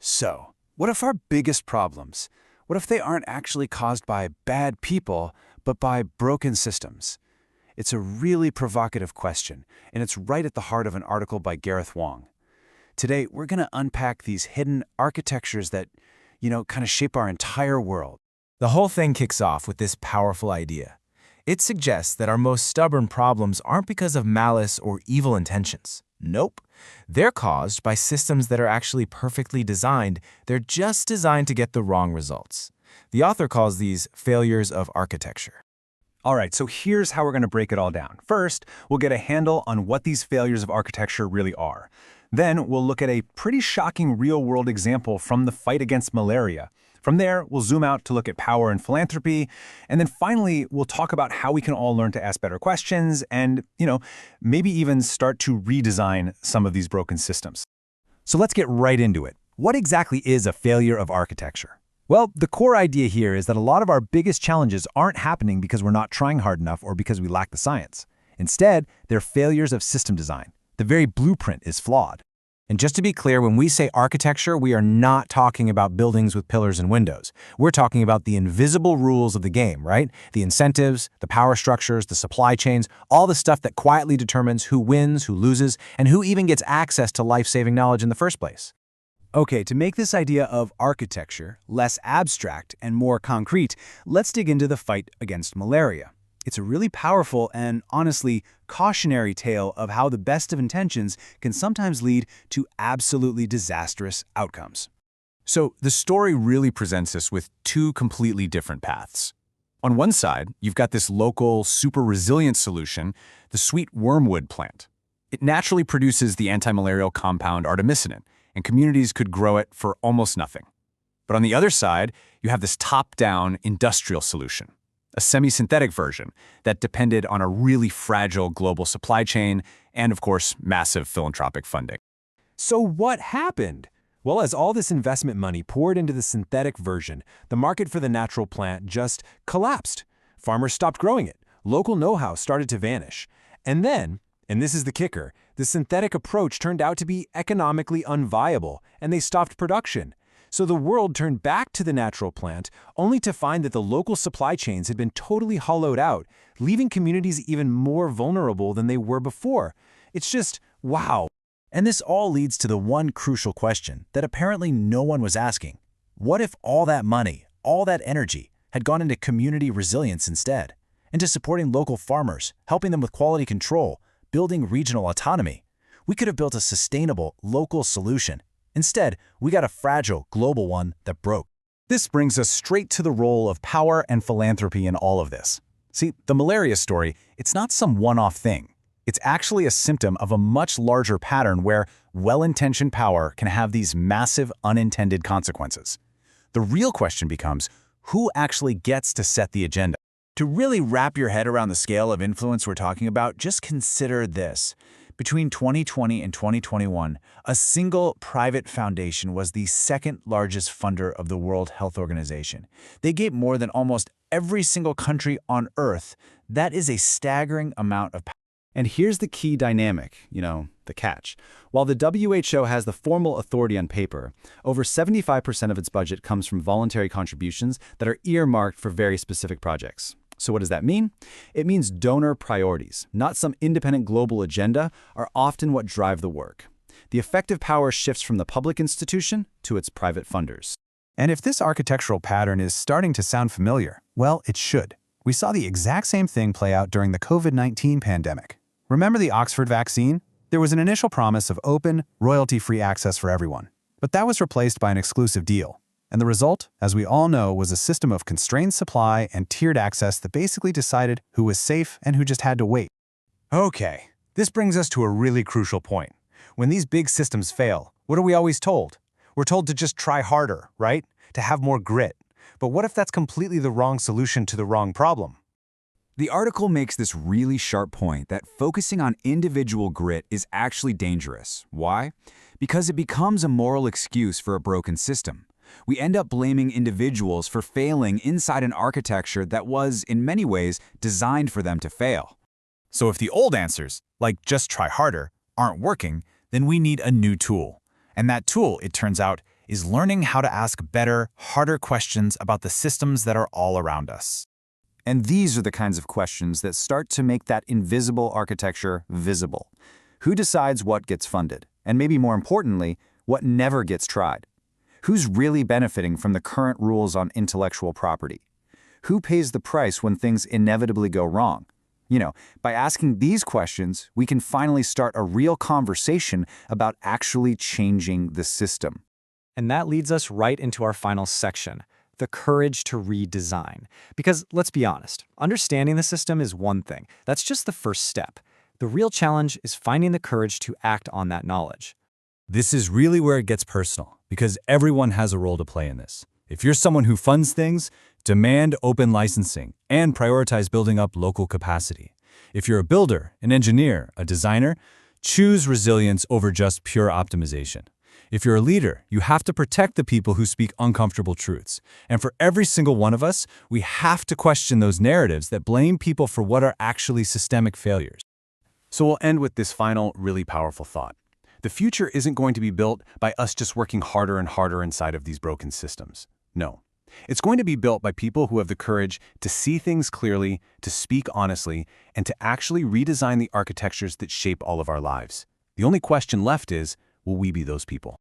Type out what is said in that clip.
So, what if our biggest problems, what if they aren't actually caused by bad people, but by broken systems? It's a really provocative question, and it's right at the heart of an article by Gareth Wong. Today, we're going to unpack these hidden architectures that, kind of shape our entire world. The whole thing kicks off with this powerful idea. It suggests that our most stubborn problems aren't because of malice or evil intentions. Nope. They're caused by systems that are actually perfectly designed. They're just designed to get the wrong results. The author calls these failures of architecture. All right, so here's how we're going to break it all down. First, we'll get a handle on what these failures of architecture really are. Then we'll look at a pretty shocking real-world example from the fight against malaria. From there, we'll zoom out to look at power and philanthropy. And then finally, we'll talk about how we can all learn to ask better questions and, maybe even start to redesign some of these broken systems. So let's get right into it. What exactly is a failure of architecture? Well, the core idea here is that a lot of our biggest challenges aren't happening because we're not trying hard enough or because we lack the science. Instead, they're failures of system design. The very blueprint is flawed. And just to be clear, when we say architecture, we are not talking about buildings with pillars and windows. We're talking about the invisible rules of the game, right? The incentives, the power structures, the supply chains, all the stuff that quietly determines who wins, who loses, and who even gets access to life-saving knowledge in the first place. Okay, to make this idea of architecture less abstract and more concrete, let's dig into the fight against malaria. It's a really powerful and, honestly, cautionary tale of how the best of intentions can sometimes lead to absolutely disastrous outcomes. So the story really presents us with two completely different paths. On one side, you've got this local, super resilient solution, the sweet wormwood plant. It naturally produces the anti-malarial compound artemisinin, and communities could grow it for almost nothing. But on the other side, you have this top-down industrial solution, a semi-synthetic version that depended on a really fragile global supply chain and, of course, massive philanthropic funding. So what happened? Well, as all this investment money poured into the synthetic version, the market for the natural plant just collapsed. Farmers stopped growing it. Local know-how started to vanish. And then, and this is the kicker, the synthetic approach turned out to be economically unviable, and they stopped production. So the world turned back to the natural plant, only to find that the local supply chains had been totally hollowed out, leaving communities even more vulnerable than they were before. It's just, wow. And this all leads to the one crucial question that apparently no one was asking. What if all that money, all that energy, had gone into community resilience instead? Into supporting local farmers, helping them with quality control, building regional autonomy? We could have built a sustainable, local solution. Instead, we got a fragile, global one that broke. This brings us straight to the role of power and philanthropy in all of this. See, the malaria story, it's not some one-off thing. It's actually a symptom of a much larger pattern where well-intentioned power can have these massive unintended consequences. The real question becomes, who actually gets to set the agenda? To really wrap your head around the scale of influence we're talking about, just consider this. Between 2020 and 2021, a single private foundation was the second largest funder of the World Health Organization. They gave more than almost every single country on Earth. That is a staggering amount of power. And here's the key dynamic, the catch. While the WHO has the formal authority on paper, over 75% of its budget comes from voluntary contributions that are earmarked for very specific projects. So what does that mean? It means donor priorities, not some independent global agenda, are often what drive the work. The effective power shifts from the public institution to its private funders. And if this architectural pattern is starting to sound familiar, well, it should. We saw the exact same thing play out during the COVID-19 pandemic. Remember the Oxford vaccine? There was an initial promise of open, royalty-free access for everyone. But that was replaced by an exclusive deal. And the result, as we all know, was a system of constrained supply and tiered access that basically decided who was safe and who just had to wait. Okay, this brings us to a really crucial point. When these big systems fail, what are we always told? We're told to just try harder, right? To have more grit. But what if that's completely the wrong solution to the wrong problem? The article makes this really sharp point that focusing on individual grit is actually dangerous. Why? Because it becomes a moral excuse for a broken system. We end up blaming individuals for failing inside an architecture that was, in many ways, designed for them to fail. So if the old answers, like just try harder, aren't working, then we need a new tool. And that tool, it turns out, is learning how to ask better, harder questions about the systems that are all around us. And these are the kinds of questions that start to make that invisible architecture visible. Who decides what gets funded? And maybe more importantly, what never gets tried? Who's really benefiting from the current rules on intellectual property? Who pays the price when things inevitably go wrong? By asking these questions, we can finally start a real conversation about actually changing the system. And that leads us right into our final section, the courage to redesign. Because let's be honest, understanding the system is one thing. That's just the first step. The real challenge is finding the courage to act on that knowledge. This is really where it gets personal, because everyone has a role to play in this. If you're someone who funds things, demand open licensing and prioritize building up local capacity. If you're a builder, an engineer, a designer, choose resilience over just pure optimization. If you're a leader, you have to protect the people who speak uncomfortable truths. And for every single one of us, we have to question those narratives that blame people for what are actually systemic failures. So we'll end with this final, really powerful thought. The future isn't going to be built by us just working harder and harder inside of these broken systems. No. It's going to be built by people who have the courage to see things clearly, to speak honestly, and to actually redesign the architectures that shape all of our lives. The only question left is, will we be those people?